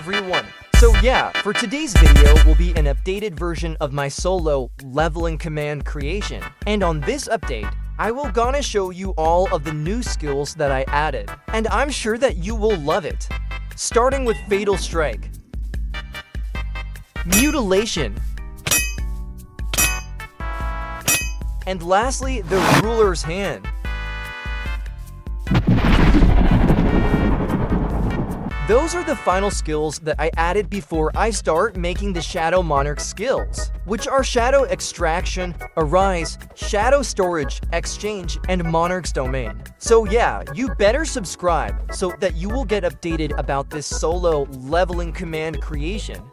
everyone. So yeah, for today's video will be an updated version of my solo leveling command creation. And on this update, I will gonna show you all of the new skills that I added. And I'm sure that you will love it. Starting with Fatal Strike, Mutilation, and lastly, the Ruler's Hand. Those are the final skills that I added before I start making the Shadow Monarch skills, which are Shadow Extraction, Arise, Shadow Storage, Exchange, and Monarch's Domain. So yeah, you better subscribe so that you will get updated about this solo leveling command creation.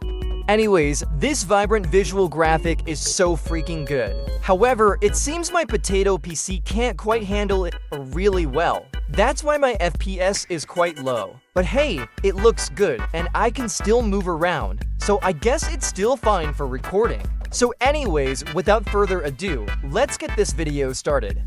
Anyways, this vibrant visual graphic is so freaking good. However, it seems my potato PC can't quite handle it really well. That's why my FPS is quite low. But hey, it looks good and I can still move around, so I guess it's still fine for recording. So anyways, without further ado, let's get this video started.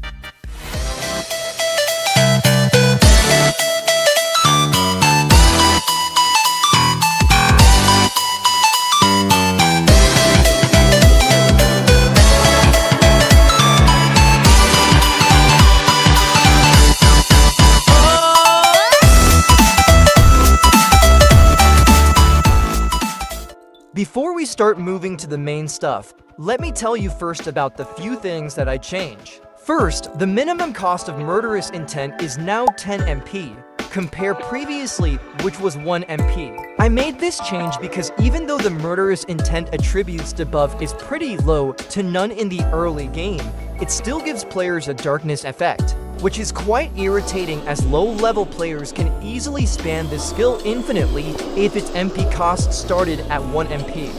Before we start moving to the main stuff, let me tell you first about the few things that I change. First, the minimum cost of Murderous Intent is now 10 MP, compare previously, which was 1 MP. I made this change because even though the Murderous Intent attributes debuff is pretty low to none in the early game, it still gives players a darkness effect, which is quite irritating as low-level players can easily spam this skill infinitely if its MP cost started at 1 MP.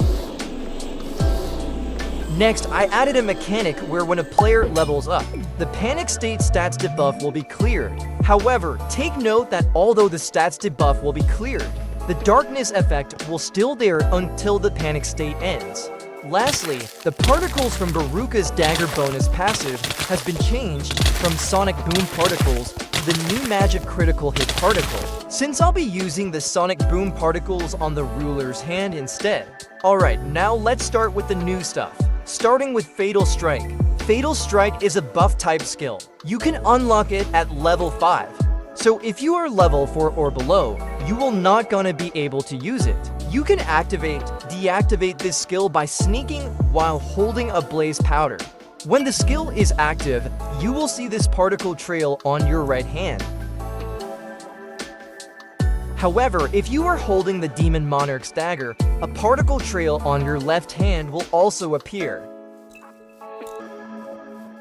Next, I added a mechanic where when a player levels up, the Panic State stats debuff will be cleared. However, take note that although the stats debuff will be cleared, the darkness effect will still there until the Panic State ends. Lastly, the particles from Baruka's Dagger bonus passive has been changed from Sonic Boom particles to the new Magic Critical Hit particle, since I'll be using the Sonic Boom particles on the Ruler's Hand instead. Alright, now let's start with the new stuff. Starting with Fatal Strike. Fatal Strike is a buff type skill. You can unlock it at level 5. So if you are level 4 or below, you will not gonna be able to use it. You can deactivate this skill by sneaking while holding a blaze powder. When the skill is active, you will see this particle trail on your right hand. However, if you are holding the Demon Monarch's dagger, a particle trail on your left hand will also appear.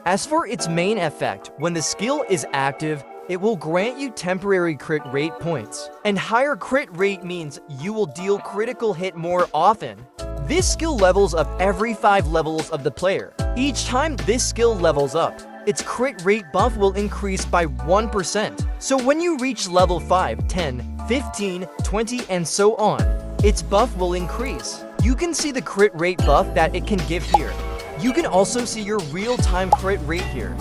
As for its main effect, when the skill is active, it will grant you temporary crit rate points, and higher crit rate means you will deal critical hit more often. This skill levels up every 5 levels of the player. Each time this skill levels up, its crit rate buff will increase by 1%. So when you reach level 5, 10, 15, 20, and so on, its buff will increase. You can see the crit rate buff that it can give here. You can also see your real-time crit rate here.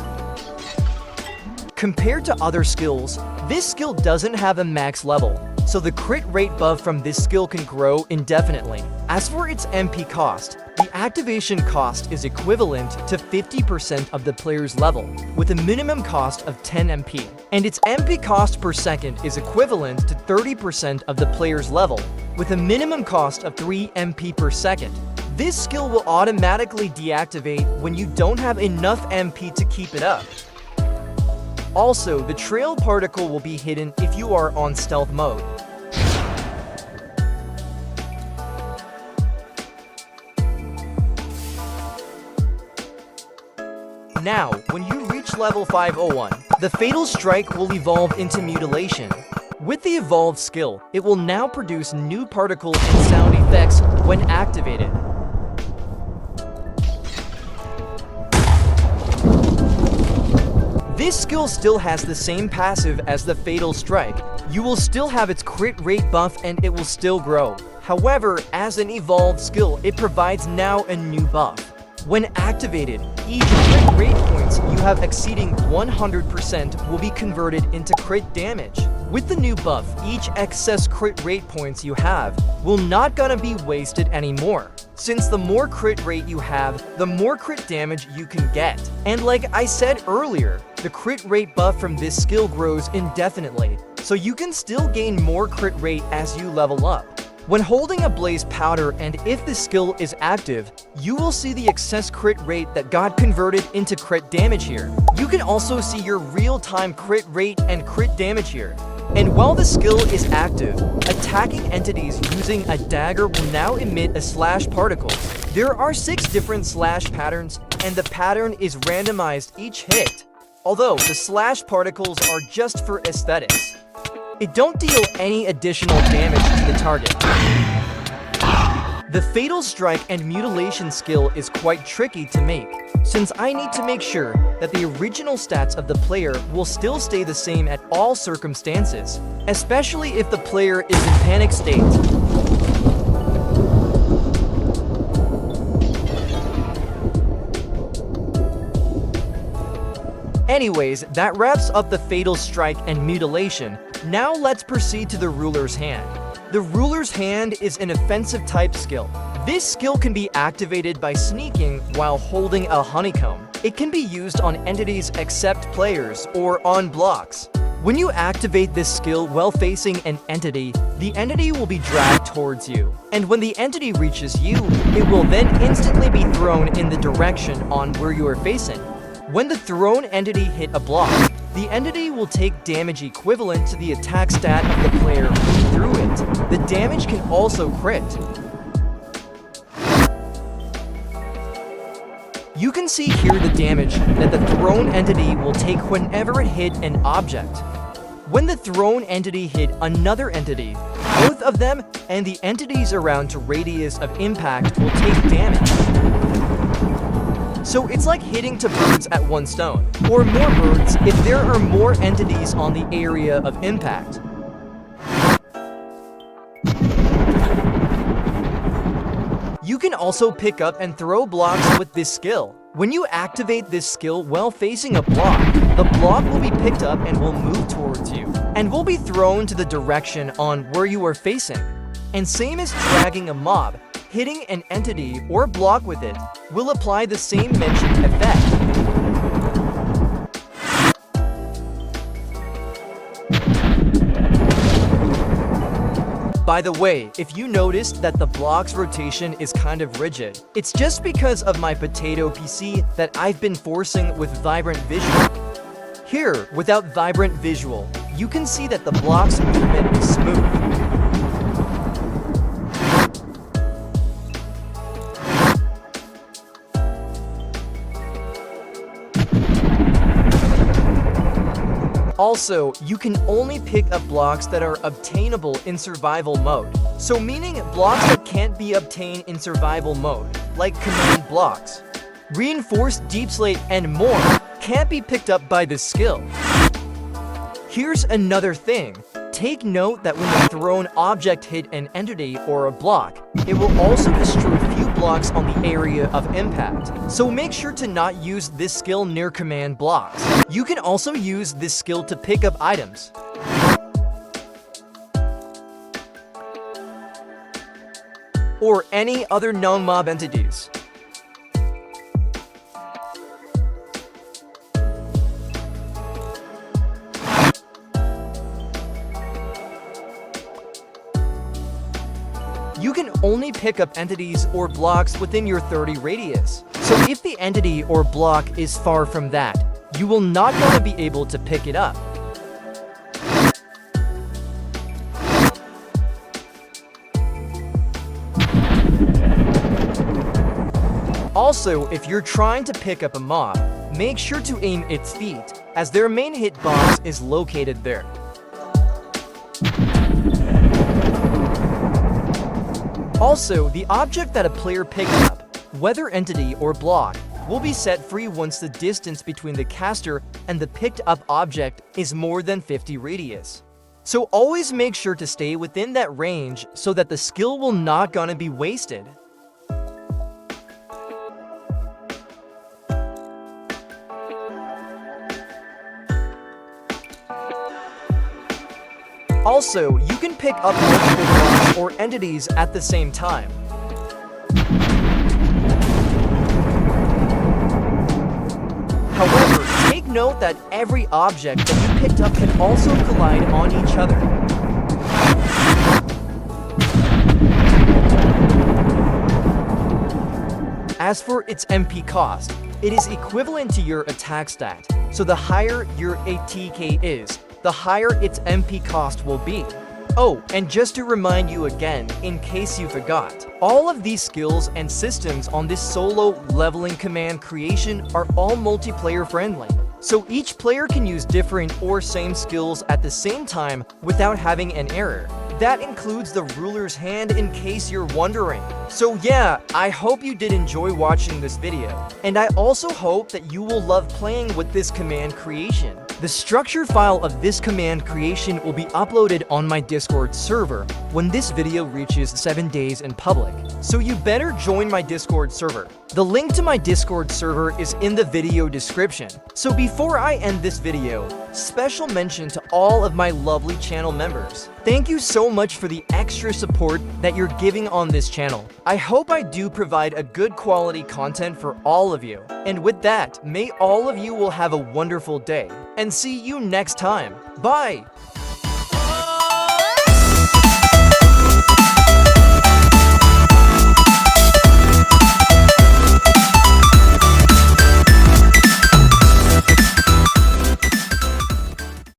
Compared to other skills, this skill doesn't have a max level, so the crit rate buff from this skill can grow indefinitely. As for its MP cost, the activation cost is equivalent to 50% of the player's level, with a minimum cost of 10 MP, and its MP cost per second is equivalent to 30% of the player's level, with a minimum cost of 3 MP per second. This skill will automatically deactivate when you don't have enough MP to keep it up. Also, the trail particle will be hidden if you are on stealth mode. Now, when you reach level 501, the Fatal Strike will evolve into Mutilation. With the evolved skill, it will now produce new particle and sound effects when activated. This skill still has the same passive as the Fatal Strike. You will still have its crit rate buff and it will still grow. However, as an evolved skill, it provides now a new buff. When activated, each crit rate points you have exceeding 100% will be converted into crit damage. With the new buff, each excess crit rate points you have will not gonna be wasted anymore. Since the more crit rate you have, the more crit damage you can get. And like I said earlier, the crit rate buff from this skill grows indefinitely, so you can still gain more crit rate as you level up. When holding a blaze powder and if the skill is active, you will see the excess crit rate that got converted into crit damage here. You can also see your real-time crit rate and crit damage here. And while the skill is active, attacking entities using a dagger will now emit a slash particle. There are 6 different slash patterns, and the pattern is randomized each hit. Although the slash particles are just for aesthetics. It don't deal any additional damage to the target. The Fatal Strike and Mutilation skill is quite tricky to make, since I need to make sure that the original stats of the player will still stay the same at all circumstances, especially if the player is in panic state. Anyways, that wraps up the Fatal Strike and Mutilation. Now let's proceed to the Ruler's Hand. The Ruler's Hand is an offensive type skill. This skill can be activated by sneaking while holding a honeycomb. It can be used on entities except players or on blocks. When you activate this skill while facing an entity, the entity will be dragged towards you. And when the entity reaches you, it will then instantly be thrown in the direction on where you are facing. When the thrown entity hit a block, the entity will take damage equivalent to the attack stat of the player who threw it. The damage can also crit. You can see here the damage that the thrown entity will take whenever it hit an object. When the thrown entity hit another entity, both of them and the entities around to radius of impact will take damage. So it's like hitting 2 birds at 1 stone, or more birds if there are more entities on the area of impact. You can also pick up and throw blocks with this skill. When you activate this skill while facing a block, the block will be picked up and will move towards you, and will be thrown to the direction on where you are facing. And same as dragging a mob, hitting an entity or block with it will apply the same mentioned effect. By the way, if you noticed that the block's rotation is kind of rigid, it's just because of my potato PC that I've been forcing with Vibrant Visual. Here, without Vibrant Visual, you can see that the block's movement is smooth. Also, you can only pick up blocks that are obtainable in survival mode. So meaning blocks that can't be obtained in survival mode, like command blocks. Reinforced deep slate and more can't be picked up by this skill. Here's another thing. Take note that when the thrown object hit an entity or a block, it will also destroy few blocks on the area of impact. So make sure to not use this skill near command blocks. You can also use this skill to pick up items. Or any other non-mob entities. You can only pick up entities or blocks within your 30 radius. So if the entity or block is far from that, you will not going to be able to pick it up. Also, if you're trying to pick up a mob, make sure to aim its feet, as their main hitbox is located there. Also, the object that a player picks up, whether entity or block, will be set free once the distance between the caster and the picked up object is more than 50 radius. So always make sure to stay within that range so that the skill will not gonna be wasted. Also, you can pick up multiple blocks or entities at the same time. However, take note that every object that you picked up can also collide on each other. As for its MP cost, it is equivalent to your attack stat, so the higher your ATK is, the higher its MP cost will be. Oh, and just to remind you again, in case you forgot, all of these skills and systems on this solo leveling command creation are all multiplayer friendly. So each player can use different or same skills at the same time without having an error. That includes the ruler's hand in case you're wondering. So yeah, I hope you did enjoy watching this video. And I also hope that you will love playing with this command creation. The structure file of this command creation will be uploaded on my Discord server when this video reaches 7 days in public. So you better join my Discord server. The link to my Discord server is in the video description. So before I end this video, special mention to all of my lovely channel members. Thank you so much for the extra support that you're giving on this channel. I hope I do provide a good quality content for all of you. And with that, may all of you will have a wonderful day. And see you next time. Bye!